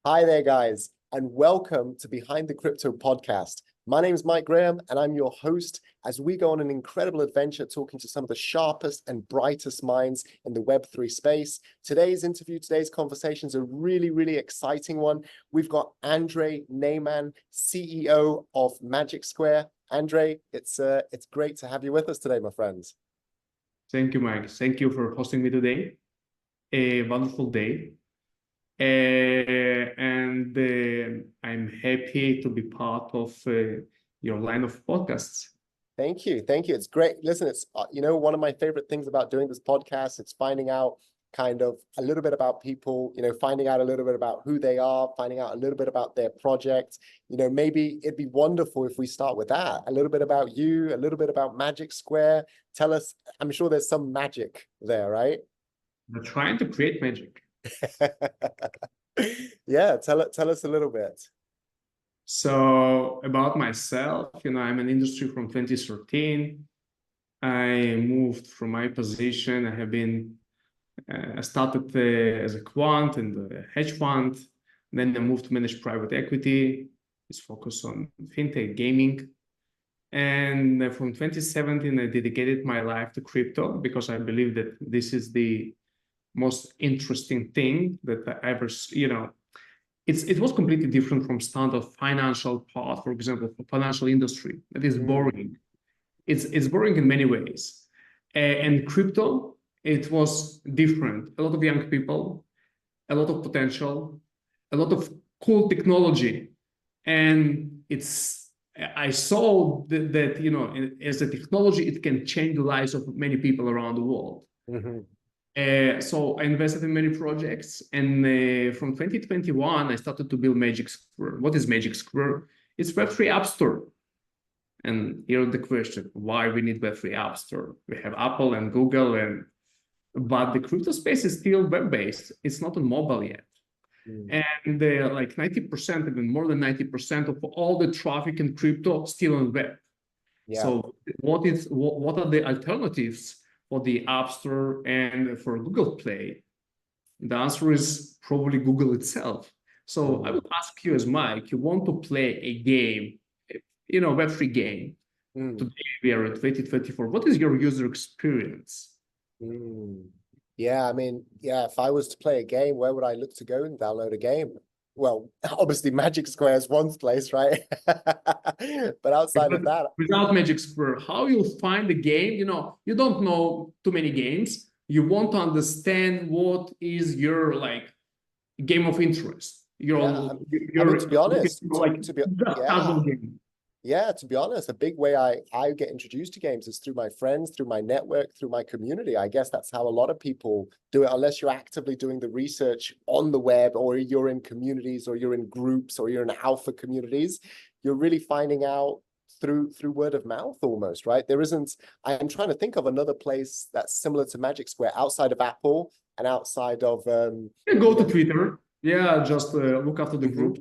Hi there, guys, and welcome to Behind the Crypto podcast. My name is Mike Graham, and I'm your host as we go on an incredible adventure talking to some of the sharpest and brightest minds in the Web3 space. Today's conversation is a really exciting one. We've got Andrey Nayman, CEO of Magic Square. Andrey, it's great to have you with us today, my friends. Thank you, Mike. Thank you for hosting me today. A wonderful day. I'm happy to be part of your line of podcasts. Thank you. It's great. Listen, it's one of my favorite things about doing this podcast. It's finding out kind of a little bit about people, finding out a little bit about who they are, finding out a little bit about their project. Maybe it'd be wonderful if we start with that. A little bit about you, a little bit about Magic Square. Tell us, I'm sure there's some magic there, right? We're trying to create magic. Yeah, tell us a little bit. So about myself, I'm in industry from 2013. I moved from my position. I started as a quant in the hedge fund. Then I moved to manage private equity. It's focused on fintech gaming. And from 2017, I dedicated my life to crypto because I believe that this is the most interesting thing that I ever, it was completely different from standard financial part, for example, for financial industry. That is boring. It's boring in many ways. And crypto, it was different. A lot of young people, a lot of potential, a lot of cool technology. And I saw that as a technology, it can change the lives of many people around the world. So I invested in many projects, and from 2021, I started to build Magic Square. What is Magic Square? It's Web3 App Store. And here's the question, why we need Web3 App Store? We have Apple and Google, but the crypto space is still web-based. It's not on mobile yet. And like 90%, even more than 90% of all the traffic in crypto still on web. Yeah. So what are the alternatives for the App Store and for Google Play? The answer is probably Google itself. So I would ask you as Mike, you want to play a game, Web3 game. Today we are at 2024. What is your user experience? Yeah, if I was to play a game, where would I look to go and download a game? Well, obviously Magic Square is one place, right? But outside of that, without Magic Square, how you'll find a game? You don't know too many games. You want to understand what is your game of interest. To be honest, casual game. Yeah, to be honest, a big way I get introduced to games is through my friends, through my network, through my community. I guess that's how a lot of people do it, unless you're actively doing the research on the web, or you're in communities, or you're in groups, or you're in alpha communities. You're really finding out through word of mouth almost, right? I'm trying to think of another place that's similar to Magic Square outside of Apple and outside of... You can go to Twitter. Yeah, just look after the group.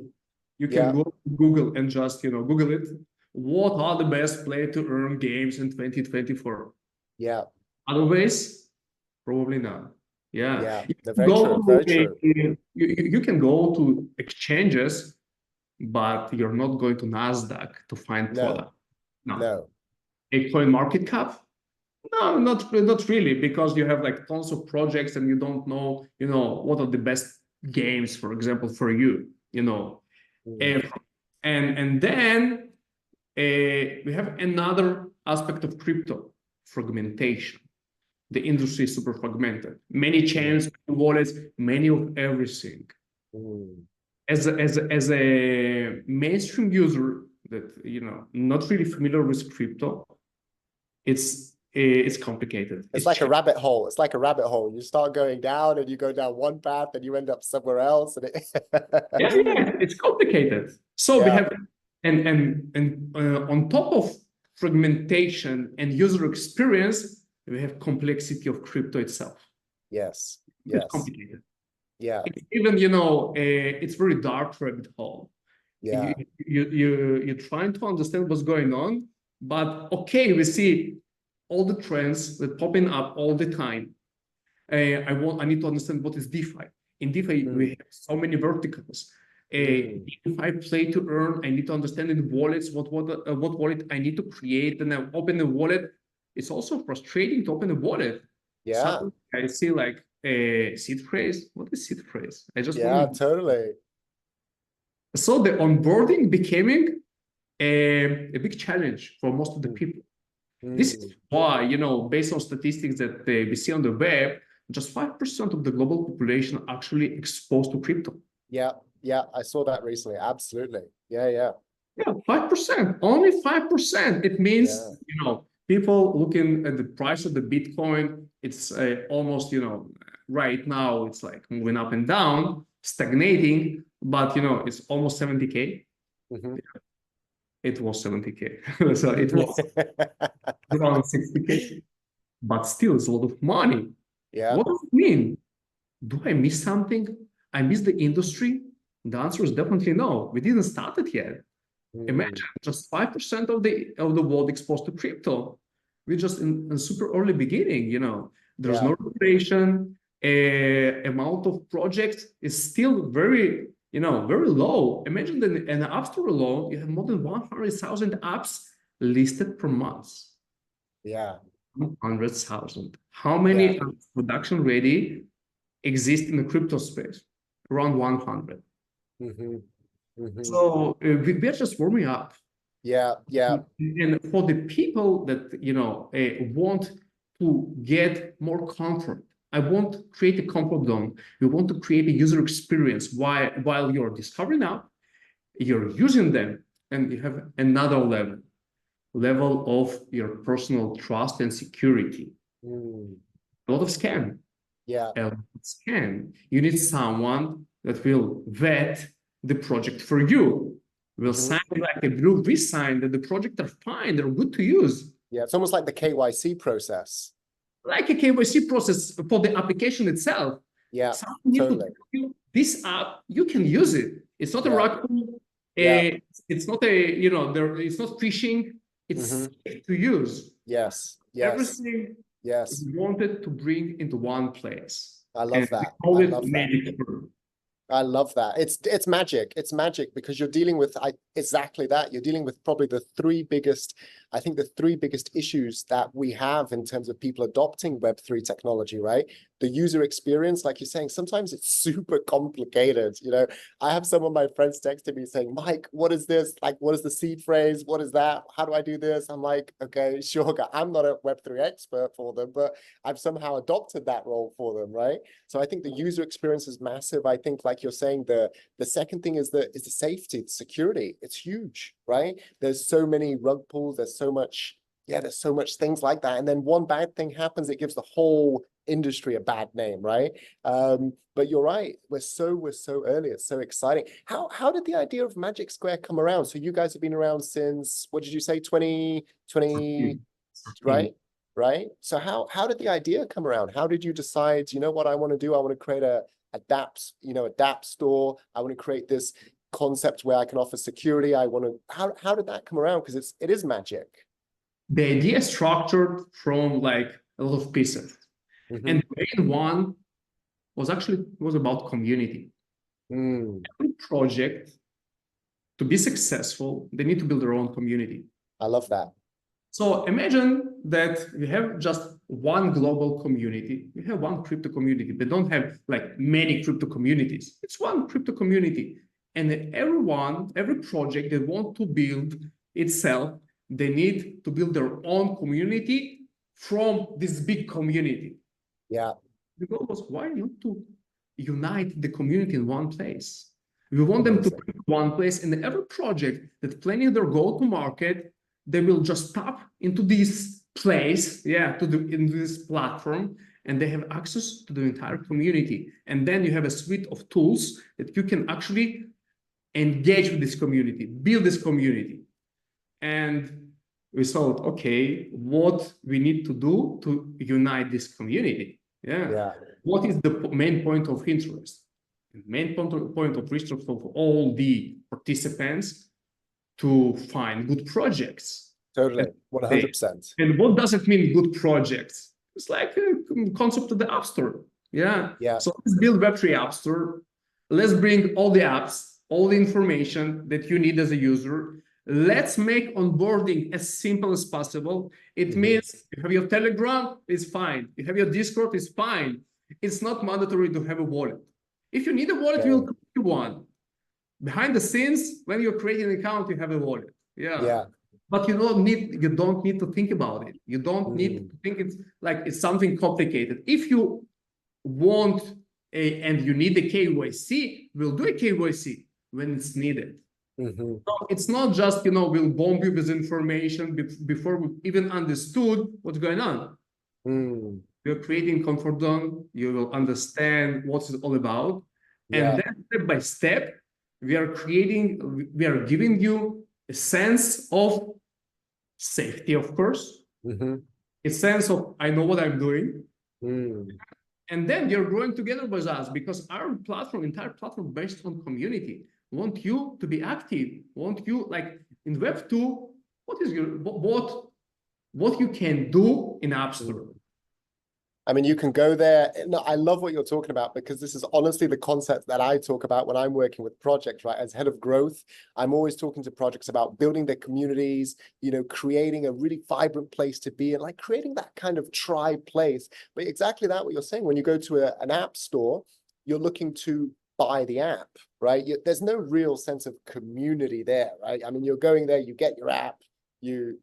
You can go to Google and just, Google it. What are the best play to earn games in 2024? Yeah. Otherwise, probably not. Yeah. Very true. You can go to exchanges, but you're not going to NASDAQ to find product. No. A coin market cap? No, not really, because you have tons of projects and you don't know, what are the best games, for example, for you, And then we have another aspect of crypto, fragmentation. The industry is super fragmented. Many chains, many wallets, many of everything. As a mainstream user that not really familiar with crypto, it's complicated. It's like a rabbit hole. It's like a rabbit hole. You start going down and you go down one path and you end up somewhere else. And it's complicated. So we have, and on top of fragmentation and user experience, we have complexity of crypto itself. Yes. It's complicated. Yeah. Even, it's very dark rabbit hole. Yeah. You're trying to understand what's going on, but okay, we see all the trends that popping up all the time. I need to understand what is DeFi. In DeFi, we have so many verticals. If I play to earn, I need to understand in wallets what wallet I need to create, and I open the wallet. It's also frustrating to open a wallet. Yeah. Suddenly I see like a seed phrase. What is seed phrase? I just Yeah, totally. So the onboarding becoming a big challenge for most of the people. This is why, based on statistics that we see on the web, just 5% of the global population are actually exposed to crypto. Yeah, yeah, I saw that recently. Absolutely. Yeah, yeah. Yeah, 5%, only 5%. It means, people looking at the price of the Bitcoin, it's almost, right now it's like moving up and down, stagnating, but, it's almost 70K. It was 70K. So it was around 60K, but still it's a lot of money. Yeah. What does it mean? Do I miss something? I miss the industry? The answer is definitely no. We didn't start it yet. Imagine just 5% of the world exposed to crypto. We're just in a super early beginning, There's no regulation. Amount of projects is still very, very low. Imagine that in the App Store alone, you have more than 100,000 apps listed per month. Yeah. 100,000. How many apps production ready exist in the crypto space? Around 100. So we're just warming up. Yeah, yeah. And for the people that want to get more comfort, I want to create a comfort zone. We want to create a user experience while you're discovering app, you're using them, and you have another level of your personal trust and security. A lot of scam. Yeah. A lot of scam. You need someone that will vet the project for you. Will sign like a blue V sign that the project are fine, they're good to use. Yeah, it's almost like the KYC process. Like a KYC process for the application itself. Yeah, totally. This app, you can use it. It's not a rock. It's not it's not phishing. It's safe to use. Yes. Everything we wanted to bring into one place. I love that. I love that. It's magic. It's magic because you're dealing with exactly that. You're dealing with probably the three biggest issues that we have in terms of people adopting Web3 technology, right? The user experience, like you're saying, sometimes it's super complicated. I have some of my friends texting me saying, Mike, what is this? Like, what is the seed phrase? What is that? How do I do this? I'm like, okay, sure. I'm not a Web3 expert for them, but I've somehow adopted that role for them, right? So I think the user experience is massive. I think, like you're saying, the second thing is the safety, the security. It's huge, right? There's so many rug pulls. There's so much things like that. And then one bad thing happens, it gives the whole industry a bad name, right? But you're right. We're so early. It's so exciting. How did the idea of Magic Square come around? So you guys have been around since, what did you say, 2020, right? So how did the idea come around? How did you decide, you know what I want to do? I want to create a dApp store. I want to create this concept where I can offer security. How did that come around? Because it is magic. The idea is structured from like a lot of pieces. And the main one was about community. Every project, to be successful, they need to build their own community. I love that. So imagine that we have just one global community. We have one crypto community. They don't have like many crypto communities. It's one crypto community. And every project they want to build itself, they need to build their own community from this big community. Yeah. The goal was, why not to unite the community in one place? We want them to pick one place, and every project that planning their go-to-market, they will just tap into this place, into this platform, and they have access to the entire community. And then you have a suite of tools that you can actually engage with this community, build this community. And we thought, okay, what we need to do to unite this community? What is the main point of interest? The main point of interest of all the participants to find good projects. Totally, 100%. And what does it mean, good projects? It's like a concept of the App Store. So let's build Web3 App Store. Let's bring all the apps all the information that you need as a user. Let's make onboarding as simple as possible. It means you have your Telegram, it's fine. You have your Discord, it's fine. It's not mandatory to have a wallet. If you need a wallet, we'll create one. Behind the scenes, when you're creating an account, you have a wallet. Yeah. But you don't need to think about it. You don't need to think it's something complicated. If you want and you need a KYC, we'll do a KYC when it's needed. So it's not just, we'll bomb you with information before we even understood what's going on. You're creating comfort zone. You will understand what it's all about. And then step by step, we are giving you a sense of safety, of course, a sense of, I know what I'm doing. And then you're growing together with us because our entire platform based on community. Want you to be active, want you, like in Web2, what you can do in App Store. I mean, you can go there. No, I love what you're talking about because this is honestly the concept that I talk about when I'm working with projects, right? As head of growth, I'm always talking to projects about building their communities, creating a really vibrant place to be and like creating that kind of tribe place. But exactly that, what you're saying, when you go to an app store, you're looking to buy the app, right? There's no real sense of community there, right? I mean, you're going there, you get your app, you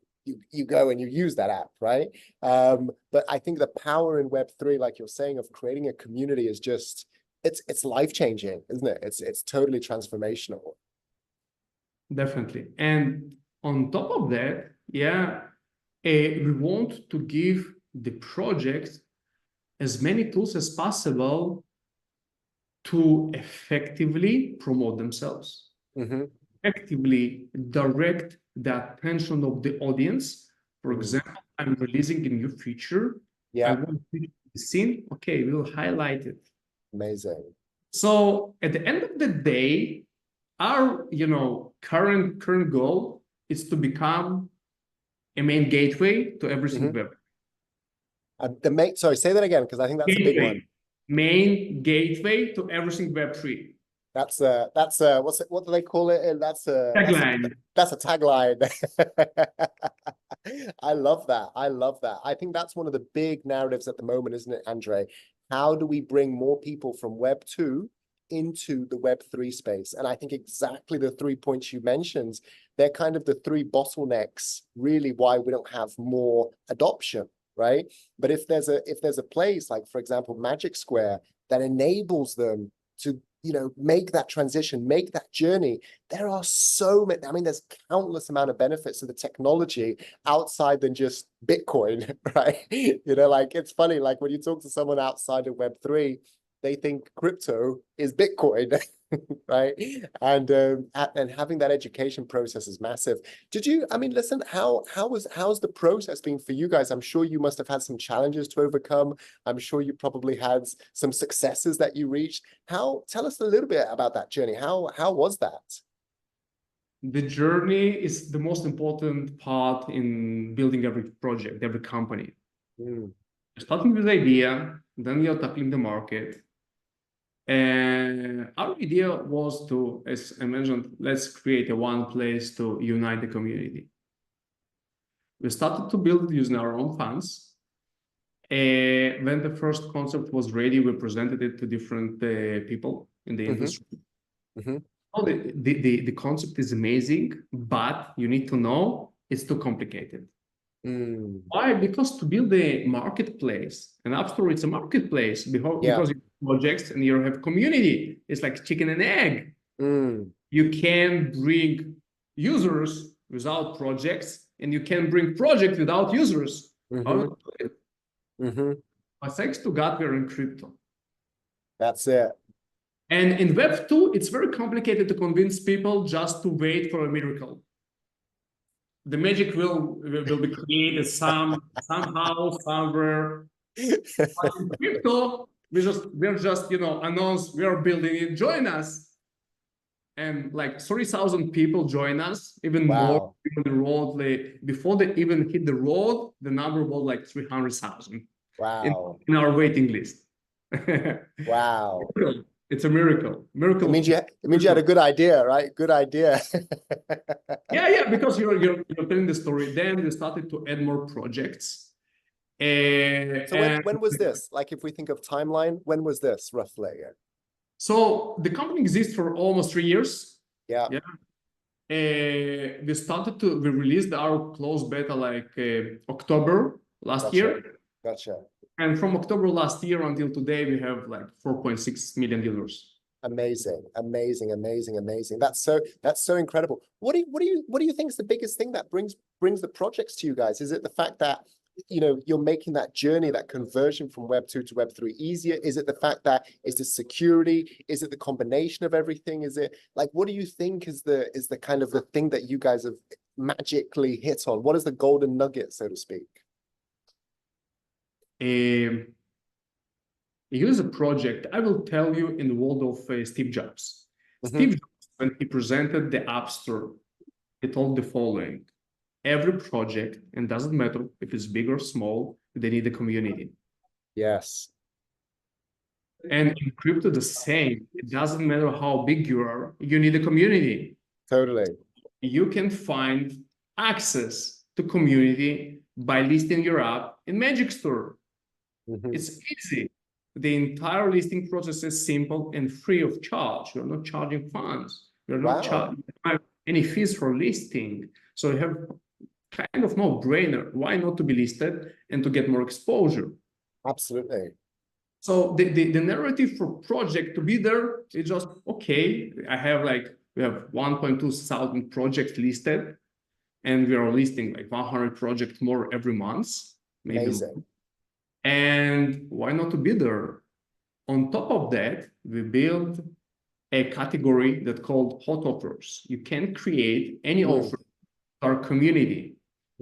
go and you use that app, right? But I think the power in Web3, like you're saying, of creating a community is just, it's life-changing, isn't it? It's totally transformational. Definitely. And on top of that, we want to give the project as many tools as possible to effectively promote themselves, effectively direct the attention of the audience. For example, I'm releasing a new feature. I want to be seen. Okay, we'll highlight it. Amazing. So at the end of the day, our current goal is to become a main gateway to everything web. Sorry, say that again because I think that's a big one. Main gateway to everything Web3. What do they call it? That's a tagline. That's a tagline. I love that. I think that's one of the big narratives at the moment, isn't it, Andrey? How do we bring more people from Web 2 into the Web3 space? And I think exactly the 3 points you mentioned, they're kind of the 3 bottlenecks, really, why we don't have more adoption, right? But if there's a place like, for example, Magic Square that enables them to make that transition, make that journey, there are so many, I mean, there's countless amount of benefits to the technology outside than just Bitcoin, right? Like it's funny, like when you talk to someone outside of Web3, they think crypto is Bitcoin, right? And having that education process is massive. Listen, how's the process been for you guys? I'm sure you must have had some challenges to overcome. I'm sure you probably had some successes that you reached. Tell us a little bit about that journey. How was that? The journey is the most important part in building every project, every company. Starting with the idea, then you're tackling the market. And our idea was to, as I mentioned, let's create one place to unite the community. We started to build using our own funds. When the first concept was ready, we presented it to different people in the industry. The concept is amazing, but you need to know it's too complicated. Why? Because to build a marketplace, an app store, it's a marketplace because you have projects and you have community. It's like chicken and egg. You can bring users without projects, and you can bring projects without users. But thanks to God, we're in crypto. That's it. And in Web 2, it's very complicated to convince people just to wait for a miracle. The magic will be created somehow, somewhere. But in crypto, we're just announce we are building it. Join us, and like 30,000 people join us. Even more on the road. Before they even hit the road, the number was like 300,000. Wow! In our waiting list. Wow! It's a miracle. It means you had a good idea, right? Good idea. Yeah, because you're telling the story. Then we started to add more projects. So when was this? Like, if we think of timeline, when was this roughly? So the company exists for almost 3 years. Yeah. Yeah. We released our closed beta like October last year. Gotcha. And from October last year until today, we have like 4.6 million users. Amazing. That's so incredible. What do you think is the biggest thing that brings the projects to you guys? Is it the fact that, you know, you're making that journey, that conversion from Web 2 to Web 3 easier? Is it the fact that is the security? Is it the combination of everything? Is it like, what do you think is the kind of the thing that you guys have magically hit on? What is the golden nugget, so to speak? Here's a project. I will tell you in the world of Steve Jobs. Steve Jobs, when he presented the App Store, he told the following: every project, and doesn't matter if it's big or small, they need a community. Yes. And in crypto, the same. It doesn't matter how big you are, you need a community. Totally. You can find access to community by listing your app in Magic Store. It's easy. The entire listing process is simple and free of charge. You're not charging funds. You're not charging any fees for listing. So you have kind of no-brainer. Why not to be listed and to get more exposure? Absolutely. So the narrative for project to be there is just, okay, we have 1.2 thousand projects listed, and we are listing like 100 projects more every month. Maybe. Amazing. And why not to be there? On top of that, we build a category that's called hot offers. You can create any offer to our community.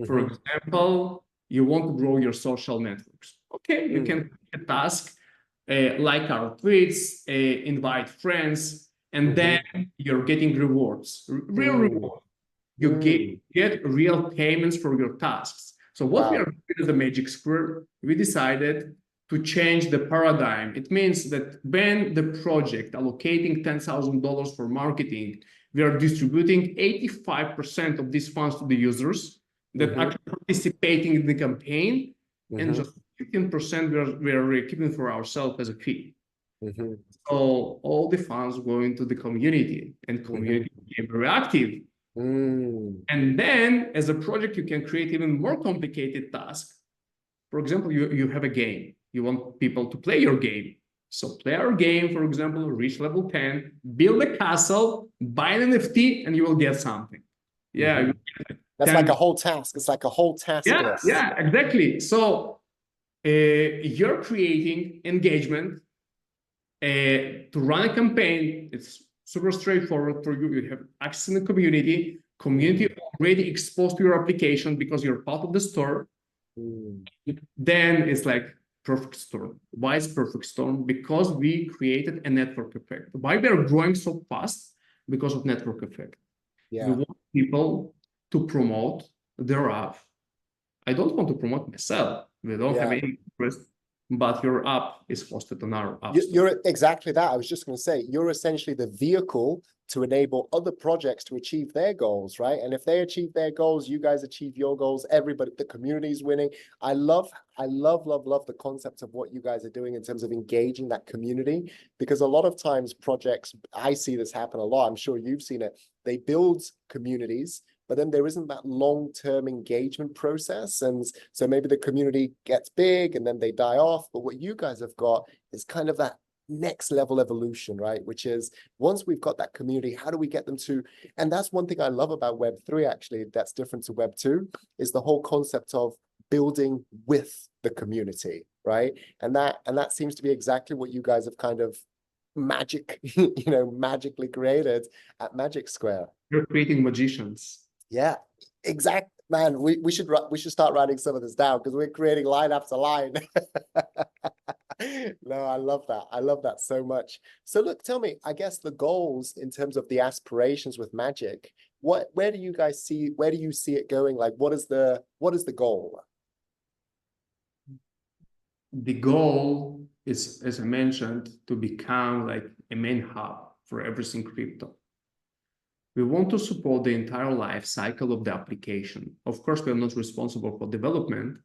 For example, you want to grow your social networks. Okay, you can create a task, like our tweets, invite friends, and then you're getting rewards, real rewards. You get real payments for your tasks. So what we are doing as a Magic Square, we decided to change the paradigm. It means that when the project allocating $10,000 for marketing, we are distributing 85% of these funds to the users that actually participating in the campaign, and just 15% we are keeping for ourselves as a fee. So all the funds go into the community, and community became very active. And then as a project, you can create even more complicated tasks. For example, you have a game. You want people to play your game. So play our game, for example, reach level 10, build a castle, buy an NFT, and you will get something. Yeah. That's like a whole task. It's like a whole task list. Yeah, exactly. So you're creating engagement to run a campaign. It's super straightforward for you. You have access in the community already exposed to your application because you're part of the store. Then it's like perfect storm. Why is perfect storm? Because we created a network effect. Why we are growing so fast? Because of network effect. We want people to promote their app. I don't want to promote myself. We don't have any interest, but your app is hosted on our app store. You're exactly that. I was just going to say, you're essentially the vehicle to enable other projects to achieve their goals, right? And if they achieve their goals, you guys achieve your goals, everybody, the community is winning. I love the concept of what you guys are doing in terms of engaging that community, because a lot of times projects, I see this happen a lot, I'm sure you've seen it, they build communities, but then there isn't that long-term engagement process. And so maybe the community gets big and then they die off. But what you guys have got is kind of that next level evolution, right? Which is, once we've got that community, how do we get them to, and that's one thing I love about Web3 actually, that's different to Web2, is the whole concept of building with the community, right? And that seems to be exactly what you guys have kind of magically created at Magic Square. You're creating magicians. Yeah, exactly. Man, we should start writing some of this down, because we're creating line after line. No, I love that. I love that so much. So look, tell me, I guess the goals in terms of the aspirations with Magic, where do you guys see, where do you see it going? Like, what is the goal? The goal is, as I mentioned, to become like a main hub for everything crypto. We want to support the entire life cycle of the application. Of course, we are not responsible for development,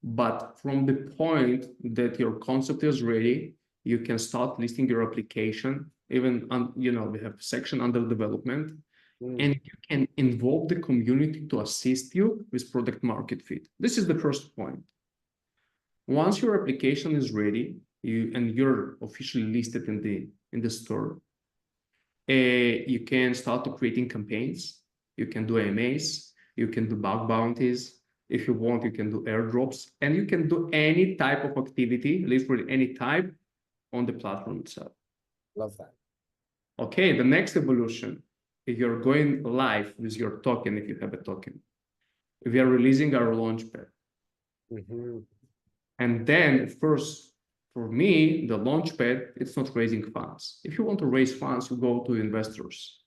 but from the point that your concept is ready, you can start listing your application. Even we have a section under development, and you can involve the community to assist you with product market fit. This is the first point. Once your application is ready, you're officially listed in the store, you can start to creating campaigns. You can do AMAs, you can do bug bounties. If you want, you can do airdrops, and you can do any type of activity, literally any type, on the platform itself. Love that. Okay, the next evolution, if you're going live with your token, if you have a token, we are releasing our launchpad. And then, first, for me, the launchpad, it's not raising funds. If you want to raise funds, you go to investors.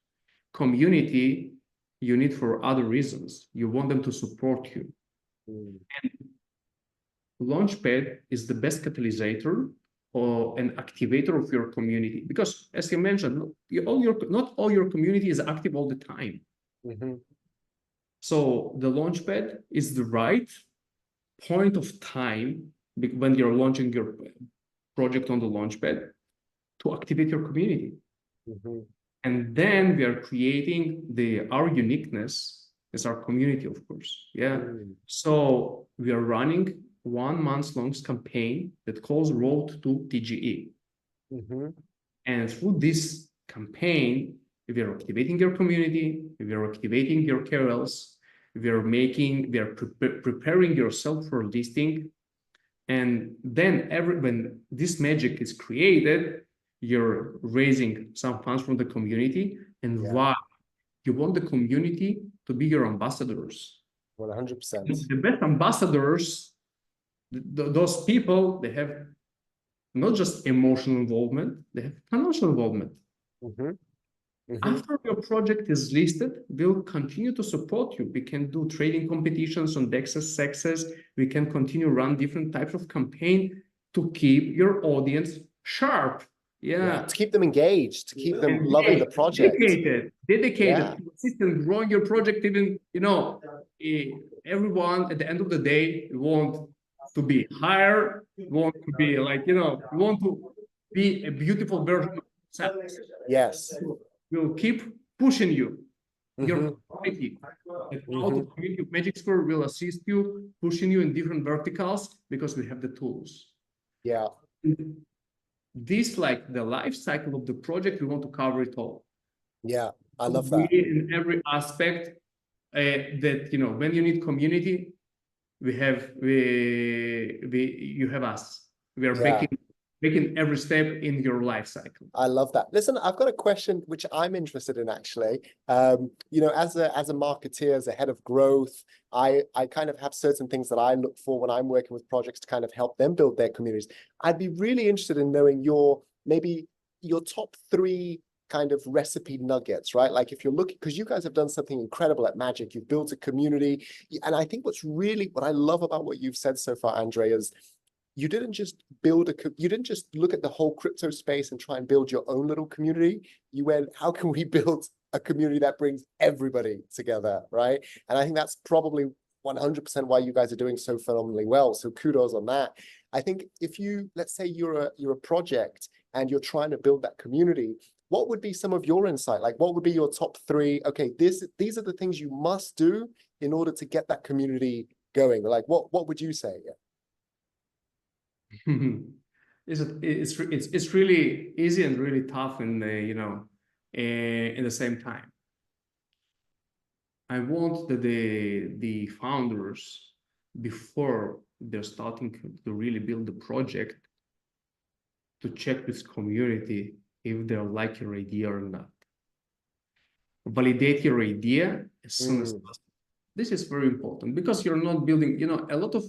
Community, you need for other reasons. You want them to support you. And launchpad is the best catalysator or an activator of your community, because as you mentioned, not all your community is active all the time. So the launchpad is the right point of time when you're launching your project on the launchpad to activate your community. And then we are creating our uniqueness as our community, of course. So we are running 1 month-long campaign that calls Road to TGE. And through this campaign, we are activating your community, we are activating your KOLs, we are preparing yourself for listing. And then when this magic is created, you're raising some funds from the community. And why? You want the community to be your ambassadors. 100%. The best ambassadors, those people, they have not just emotional involvement, they have financial involvement. After your project is listed, we'll continue to support you. We can do trading competitions on DEXs, SEXs. We can continue run different types of campaign to keep your audience sharp. To keep them engaged, to keep them loving the project. Dedicated, consistent, growing your project. Even, everyone at the end of the day want to be higher, want to be want to be a beautiful version of themselves. Yes. We'll keep pushing you. Your community, the community of Magic Square will assist you, pushing you in different verticals because we have the tools. This, the life cycle of the project, we want to cover it all. I love that. In every aspect that, when you need community, you have us. We are making every step in your life cycle. I love that. Listen, I've got a question which I'm interested in, actually. As a marketeer, as a head of growth, I kind of have certain things that I look for when I'm working with projects to kind of help them build their communities. I'd be really interested in knowing maybe your top 3 kind of recipe nuggets, right? Like if you're looking, because you guys have done something incredible at Magic, you've built a community. And I think what I love about what you've said so far, Andrey, is you didn't just look at the whole crypto space and try and build your own little community. You went, how can we build a community that brings everybody together, right? And I think that's probably 100% why you guys are doing so phenomenally well. So kudos on that. I think if let's say you're a project and you're trying to build that community, what would be some of your insight? Like, what would be your top 3? Okay, these are the things you must do in order to get that community going. Like, what would you say? It's really easy and really tough in the same time. I want the founders, before they're starting to really build the project, to check with community if they like your idea or not. Validate your idea as soon as possible. This is very important because you're not building, a lot of,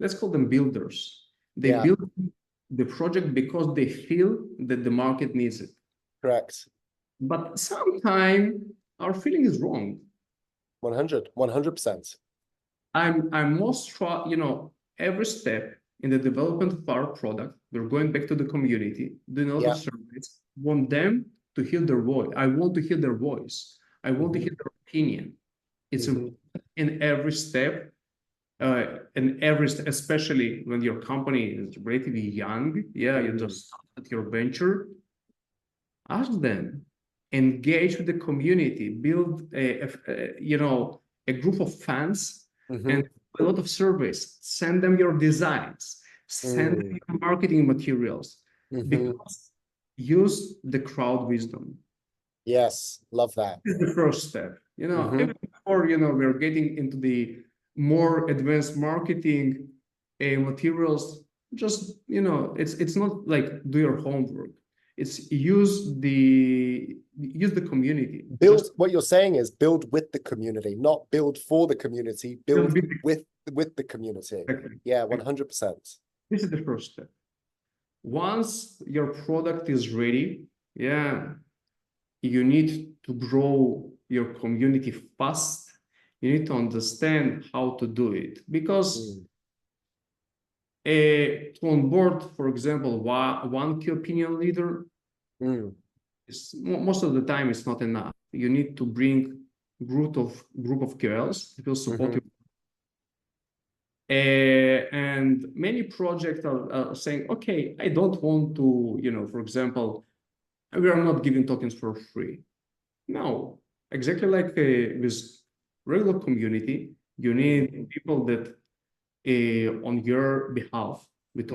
let's call them builders. They build the project because they feel that the market needs it. Correct. But sometimes our feeling is wrong. 100%. I'm most, every step in the development of our product, we're going back to the community, doing a lot Yeah. of surveys, want them to hear their voice. I want to hear their voice. I want to hear their opinion. It's important in every step, especially when your company is relatively young. Yeah, you just started your venture. Ask them, engage with the community, build a group of fans, and a lot of surveys. Send them your designs, send them your marketing materials, because use the crowd wisdom. Yes, love that. This is the first step. Even before we're getting into the more advanced marketing materials. Just it's not like do your homework. It's use the community. Build what you're saying is build with the community, not build for the community, build with the community. Exactly. Yeah, 100%. This is the first step. Once your product is ready, yeah, you need to grow your community fast. You need to understand how to do it, because to onboard, for example, one key opinion leader, most of the time it's not enough. You need to bring group of KOLs that will support you. And many projects are saying, okay, I don't want to, for example, we are not giving tokens for free. No, exactly like with regular community, you need people that on your behalf with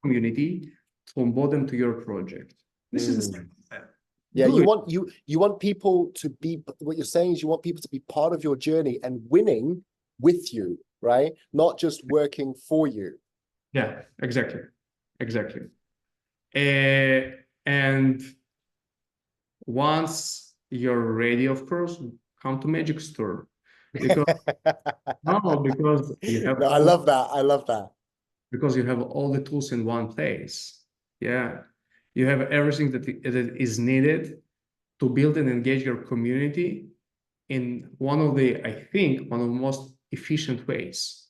community to onboard them to your project. This is the second step. Yeah, you want people to be, what you're saying is you want people to be part of your journey and winning with you, right? Not just working for you. Yeah, exactly. And once you're ready, of course, come to Magic Store. Because because you have I love that. Because you have all the tools in one place. Yeah. You have everything that is needed to build and engage your community in one of the most efficient ways.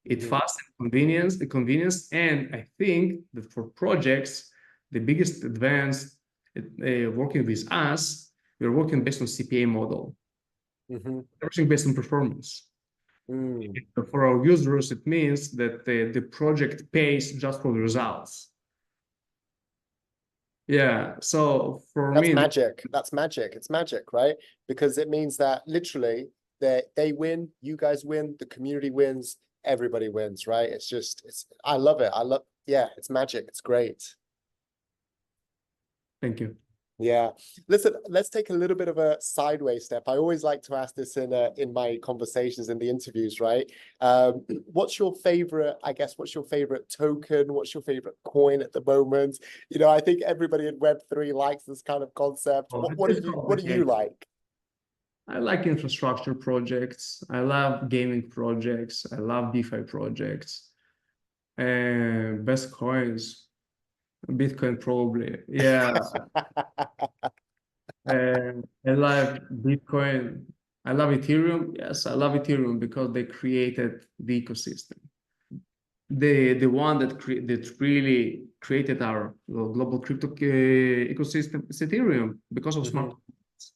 It's fast and convenience, and I think that for projects, the biggest advance working with us, we're working based on CPA model. Everything based on performance. For our users, it means that the project pays just for the results. Yeah, so for me, that's magic. It's magic, right? Because it means that literally they win, you guys win, the community wins, everybody wins, right? I love it. Yeah, it's magic. It's great. Thank you. Yeah. Listen, let's take a little bit of a sideways step. I always like to ask this in my conversations, in the interviews, right? What's your favorite token? What's your favorite coin at the moment? I think everybody in Web3 likes this kind of concept. What do you like? I like infrastructure projects. I love gaming projects. I love DeFi projects. Best coins. Bitcoin probably, yeah. I love Bitcoin. I love Ethereum. Yes, I love Ethereum because they created the ecosystem. The one that really created our global crypto ecosystem is Ethereum because of smart contracts.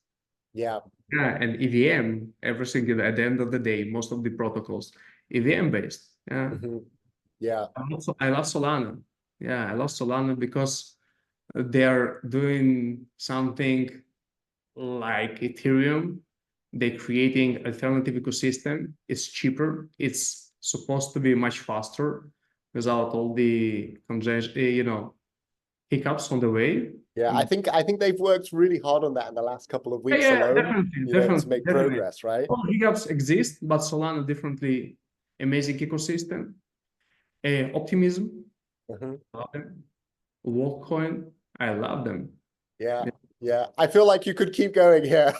Yeah. Yeah, and EVM, everything at the end of the day, most of the protocols, EVM based. Yeah. Yeah. I love Solana. Yeah, I love Solana because they're doing something like Ethereum. They're creating alternative ecosystem. It's cheaper. It's supposed to be much faster without all the congestion, hiccups on the way. Yeah, I think they've worked really hard on that in the last couple of weeks alone, definitely, to make progress, right? All hiccups exist, but Solana definitely amazing ecosystem. Optimism, love them. Walkcoin, I love them. Yeah. I feel like you could keep going here.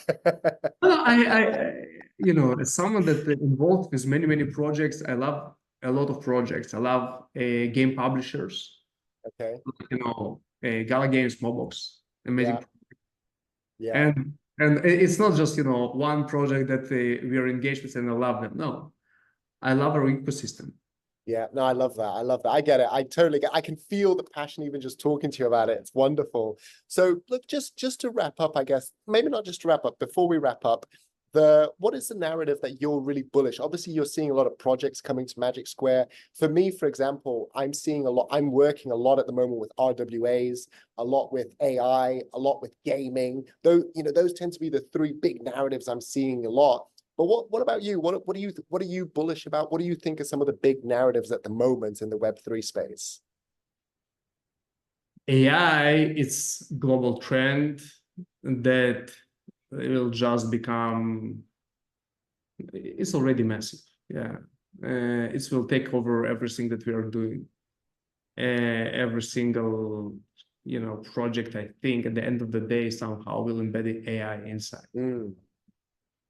As someone that involved with many projects, I love a lot of projects. I love game publishers. Okay. Gala Games, Mobox, amazing. Yeah. And it's not just one project that we are engaged with and I love them. No, I love our ecosystem. Yeah, no, I love that. I love that. I get it. I totally get. I can feel the passion even just talking to you about it. It's wonderful. So, look, just to wrap up, I guess maybe not just to wrap up. Before we wrap up, what is the narrative that you're really bullish? Obviously, you're seeing a lot of projects coming to Magic Square. For me, for example, I'm seeing a lot. I'm working a lot at the moment with RWAs, a lot with AI, a lot with gaming. Though, those tend to be the three big narratives I'm seeing a lot. But what about you? What are you bullish about? What do you think are some of the big narratives at the moment in the Web3 space? AI, it's global trend that will just become, it's already massive. Yeah. It will take over everything that we are doing. Every single, project, I think at the end of the day, somehow will embed AI inside.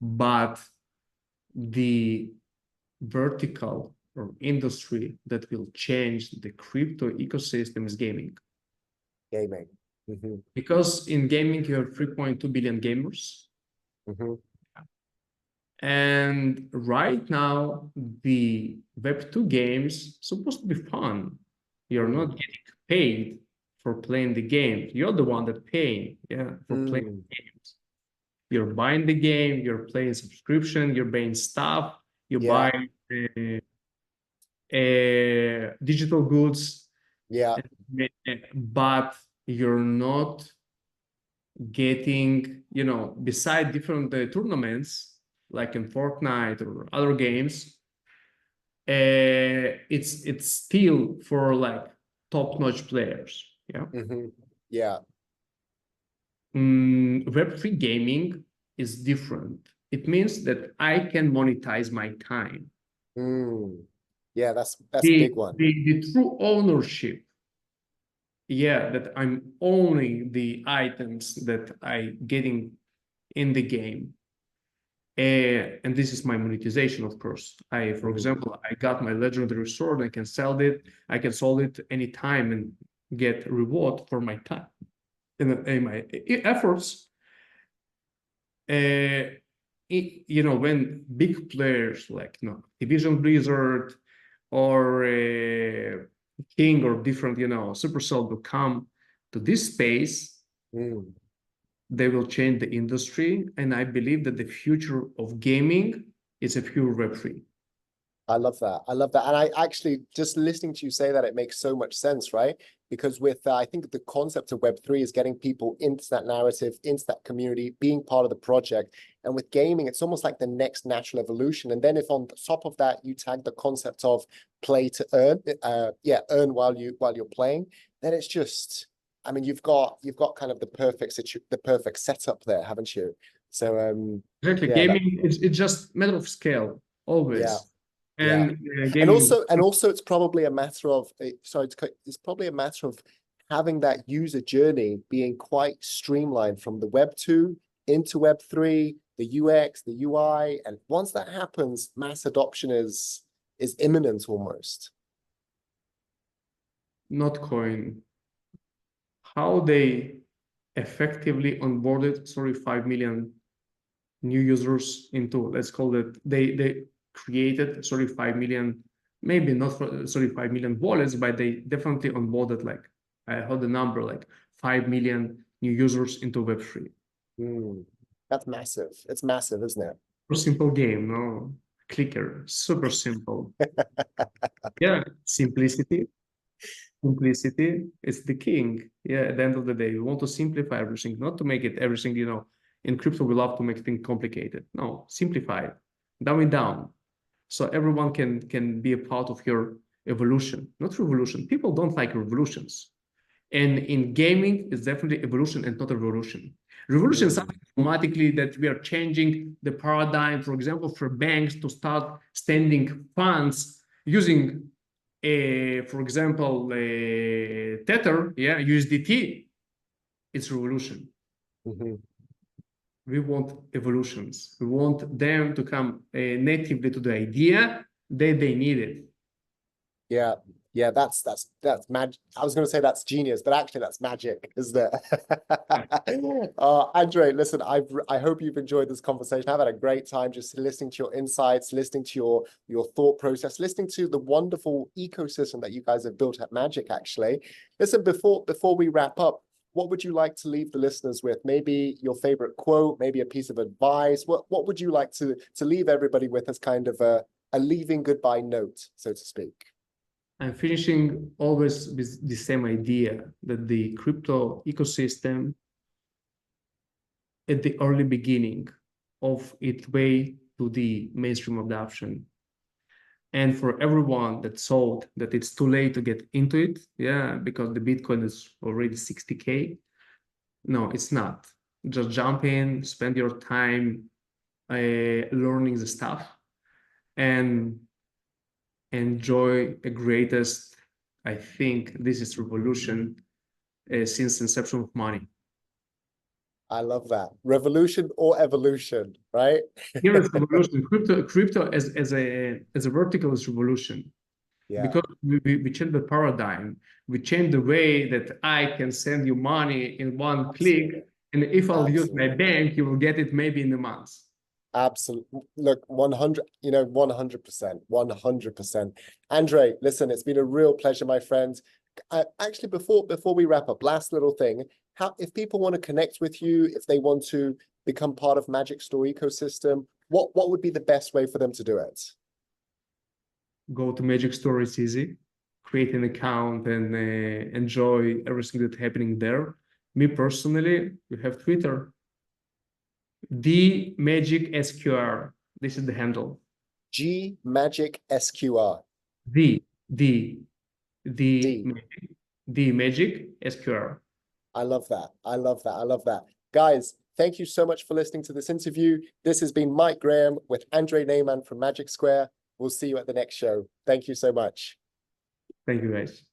But the vertical or industry that will change the crypto ecosystem is gaming. Gaming. Because in gaming, you have 3.2 billion gamers. And right now, the Web2 games supposed to be fun. You're not getting paid for playing the game. You're the one that paying, for playing games. You're buying the game, you're playing subscription, you're buying stuff, you buy digital goods. But you're not getting, beside different tournaments, like in Fortnite or other games, it's still for like top-notch players. Web3 gaming is different. It means that I can monetize my time. Yeah, that's a big one. The true ownership, that I'm owning the items that I getting in the game. And this is my monetization, of course. For example, I got my legendary sword. I can sell it. I can sell it anytime and get reward for my time and my efforts. When big players like Activision Blizzard or King or different, Supercell will come to this space. They will change the industry, and I believe that the future of gaming is a pure Web3. I love that. I love that. And I actually, just listening to you say that, it makes so much sense, right? Because with, I think the concept of Web3 is getting people into that narrative, into that community, being part of the project. And with gaming, it's almost like the next natural evolution. And then if on top of that, you tag the concept of play to earn, earn while you're playing, then it's just, I mean, you've got kind of the perfect setup there, haven't you? So exactly, gaming it's just matter of scale, always. And gaming, and also it's probably a matter of it's probably a matter of having that user journey being quite streamlined from the Web 2 into Web 3, the UX, the UI, and once that happens, mass adoption is imminent almost. Notcoin, how they effectively onboarded 5 million new users into, let's call it, they created 5 million, maybe not 5 million wallets, but they definitely onboarded, like, I heard the number, like 5 million new users into Web3. That's massive. It's massive, isn't it? Super simple game, no clicker, super simple. Simplicity is the king. At the end of the day, we want to simplify everything, not to make it everything, in crypto we love to make things complicated. No, simplify it, dumb it down, so everyone can be a part of your evolution, not revolution. People don't like revolutions, and in gaming it's definitely evolution and not a revolution. Revolution is something automatically that we are changing the paradigm, for example, for banks to start standing funds using for example, Tether, USDT. It's revolution. We want evolutions. We want them to come natively to the idea that they need it. Yeah, yeah, that's magic. I was going to say that's genius, but actually that's magic, isn't it? Andrey, listen, I hope you've enjoyed this conversation. I've had a great time just listening to your insights, listening to your thought process, listening to the wonderful ecosystem that you guys have built at Magic, actually. Listen, before we wrap up, what would you like to leave the listeners with? Maybe your favorite quote, maybe a piece of advice. What would you like to leave everybody with as kind of a leaving goodbye note, so to speak? I'm finishing always with the same idea that the crypto ecosystem at the early beginning of its way to the mainstream adoption. And for everyone that thought that it's too late to get into it, yeah, because the Bitcoin is already 60K. No, it's not. Just jump in, spend your time learning the stuff, and enjoy the greatest, I think this is revolution since inception of money. I love that. Revolution or evolution, right? Here is revolution. Crypto as a vertical is revolution. Yeah, Because we changed the paradigm. We changed the way that I can send you money in one absolutely. click. And if I'll use my Absolutely. bank, you will get it maybe in a month. Absolutely. Look, 100, 100%, 100%. Andrey, listen, it's been a real pleasure, my friend. Actually, before we wrap up, last little thing. If people want to connect with you, if they want to become part of Magic Store ecosystem, what would be the best way for them to do it? Go to Magic Store, it's easy. Create an account and enjoy everything that's happening there. Me personally, we have Twitter. The Magic SQR. This is the handle. G Magic SQR. The D. Magic SQR. I love that. I love that. I love that. Guys, thank you so much for listening to this interview. This has been Mike Graham with Andrey Nayman from Magic Square. We'll see you at the next show. Thank you so much. Thank you, guys.